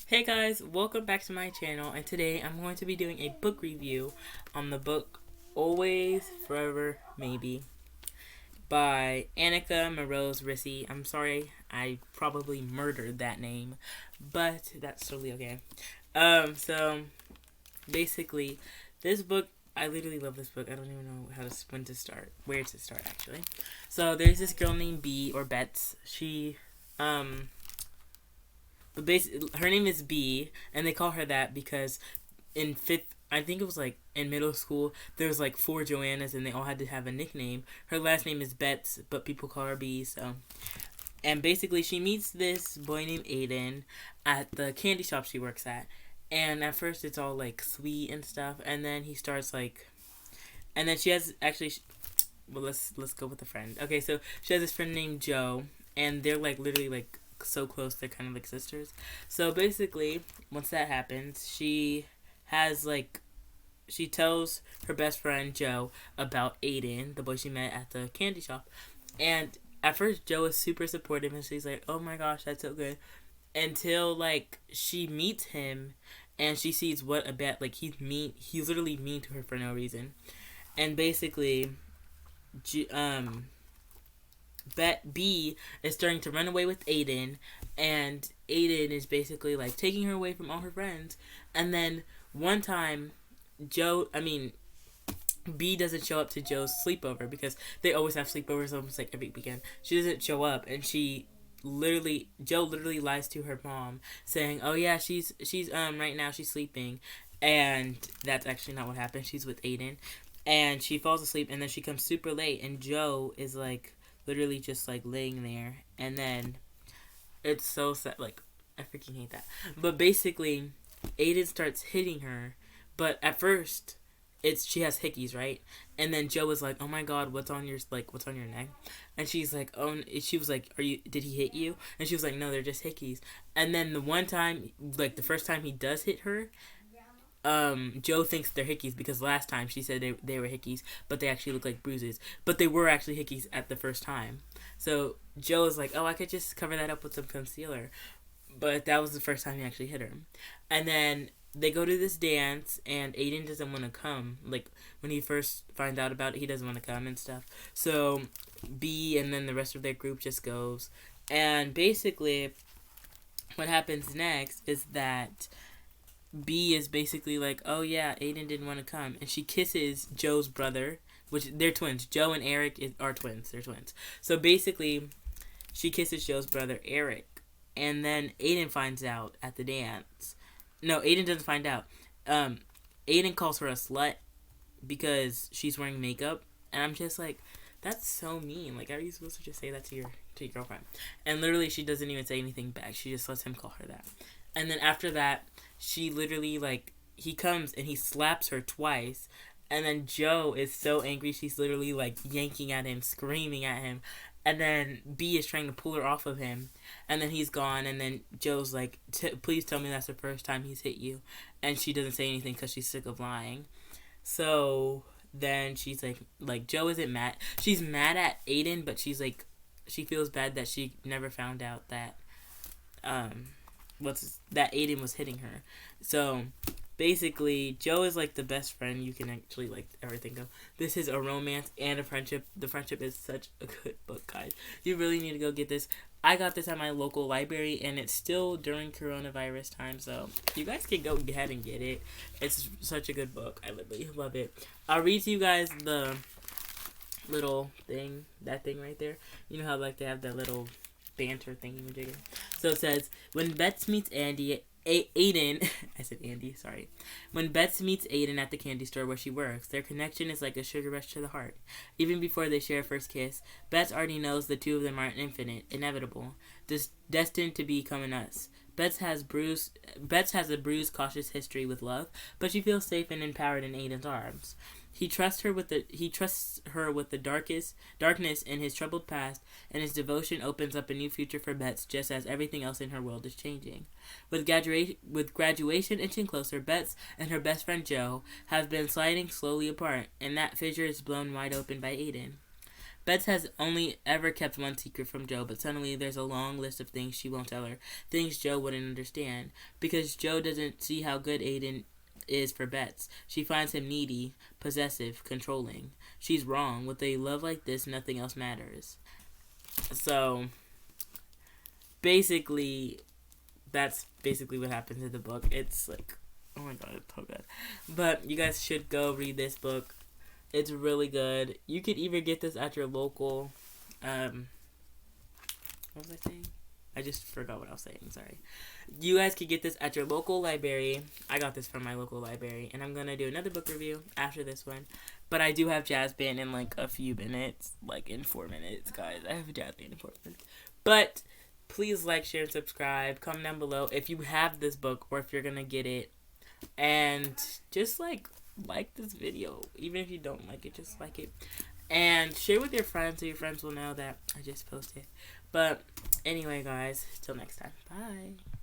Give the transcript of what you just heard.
Hey guys, welcome back to my channel, and today I'm going to be doing a book review on the book Always, Forever, Maybe by Annika Morose Rissy. I'm sorry, I probably murdered that name, but that's totally okay. So basically, this book, I literally love this book. I don't even know when to start, where to start actually. So there's this girl named B or Bets. Um, her name is B, and they call her that because in fifth, I think it was like in middle school, there was like four Joannas, and they all had to have a nickname. Her last name is Betts, but people call her B. So, and basically, she meets this boy named Aiden at the candy shop she works at, and at first it's all like sweet and stuff, and then he starts like, and then she has actually. Well, let's go with a friend. Okay, so she has this friend named Joe, and they're like literally like so close. They're kind of like sisters. So basically, once that happens, has like she tells her best friend Joe about Aiden, the boy she met at the candy shop. And at first Joe is super supportive and she's like, "Oh my gosh, that's so good." Until like she meets him and she sees what a bad like he's mean. He's literally mean to her for no reason. And basically B is starting to run away with Aiden, and Aiden is basically like taking her away from all her friends. And then one time, B doesn't show up to Joe's sleepover because they always have sleepovers almost like every weekend. She doesn't show up, and Joe literally lies to her mom, saying, "Oh yeah, she's right now she's sleeping," and that's actually not what happened. She's with Aiden, and she falls asleep, and then she comes super late, and Joe is like literally just like laying there, and then it's so sad. Like, I freaking hate that. But basically, Aiden starts hitting her, but at first she has hickeys, right? And then Joe was like, "Oh my god, what's on your neck?" And she's like, "Oh," she was like, did he hit you?" And she was like, "No, they're just hickeys." And then the one time, like the first time he does hit her, Joe thinks they're hickeys because last time she said they were hickeys, but they actually look like bruises. But they were actually hickeys at the first time. So Joe is like, "Oh, I could just cover that up with some concealer." But that was the first time he actually hit her. And then they go to this dance, and Aiden doesn't want to come. Like, when he first finds out about it, he doesn't want to come and stuff. So B and then the rest of their group just goes. And basically, what happens next is that B is basically like, "Oh yeah, Aiden didn't want to come," and she kisses Joe's brother, which they're twins. Joe and Eric are twins. They're twins. So basically, she kisses Joe's brother Eric, and then Aiden finds out at the dance. No, Aiden doesn't find out. Aiden calls her a slut because she's wearing makeup, and I'm just like, that's so mean. Like, how are you supposed to just say that to your girlfriend? And literally, she doesn't even say anything back. She just lets him call her that. And then after that, she literally like he comes and he slaps her twice. And then Joe is so angry, she's literally like yanking at him, screaming at him. And then B is trying to pull her off of him. And then he's gone. And then Joe's like, "Please tell me that's the first time he's hit you." And she doesn't say anything because she's sick of lying. So then she's like Joe isn't mad. She's mad at Aiden, but she's like, she feels bad that she never found out that that Aiden was hitting her. So basically, Joe is like the best friend you can actually like ever think of. This is a romance and a friendship. The friendship is such a good book, guys. You really need to go get this. I got this at my local library, and it's still during coronavirus time, so you guys can go ahead and get it. It's such a good book. I literally love it. I'll read to you guys the little thing, that thing right there. You know how like they have that little banter thingy. So it says, when Bets meets Aiden, I said Andy, sorry. When Bets meets Aiden at the candy store where she works, their connection is like a sugar rush to the heart. Even before they share a first kiss, Bets already knows the two of them are inevitable, destined to become an us. Bets has a bruised, cautious history with love, but she feels safe and empowered in Aiden's arms. He trusts her with the darkness in his troubled past, and his devotion opens up a new future for Bets, just as everything else in her world is changing. With graduation inching closer, Bets and her best friend Joe have been sliding slowly apart, and that fissure is blown wide open by Aiden. Beth has only ever kept one secret from Joe, but suddenly there's a long list of things she won't tell her. Things Joe wouldn't understand. Because Joe doesn't see how good Aiden is for Bets. She finds him needy, possessive, controlling. She's wrong. With a love like this, nothing else matters. So, basically, that's basically what happens in the book. It's like, oh my god, it's so good. But you guys should go read this book. It's really good. You could even get this at your local, what was I saying? I just forgot what I was saying, sorry. You guys could get this at your local library. I got this from my local library, and I'm going to do another book review after this one. But I do have Jazz Band in like a few minutes, like in 4 minutes, guys. I have a Jazz Band in 4 minutes. But please like, share, and subscribe. Comment down below if you have this book or if you're going to get it. And just like this video. Even if you don't like it, just like it. And share with your friends so your friends will know that I just posted. But anyway, guys, till next time. Bye.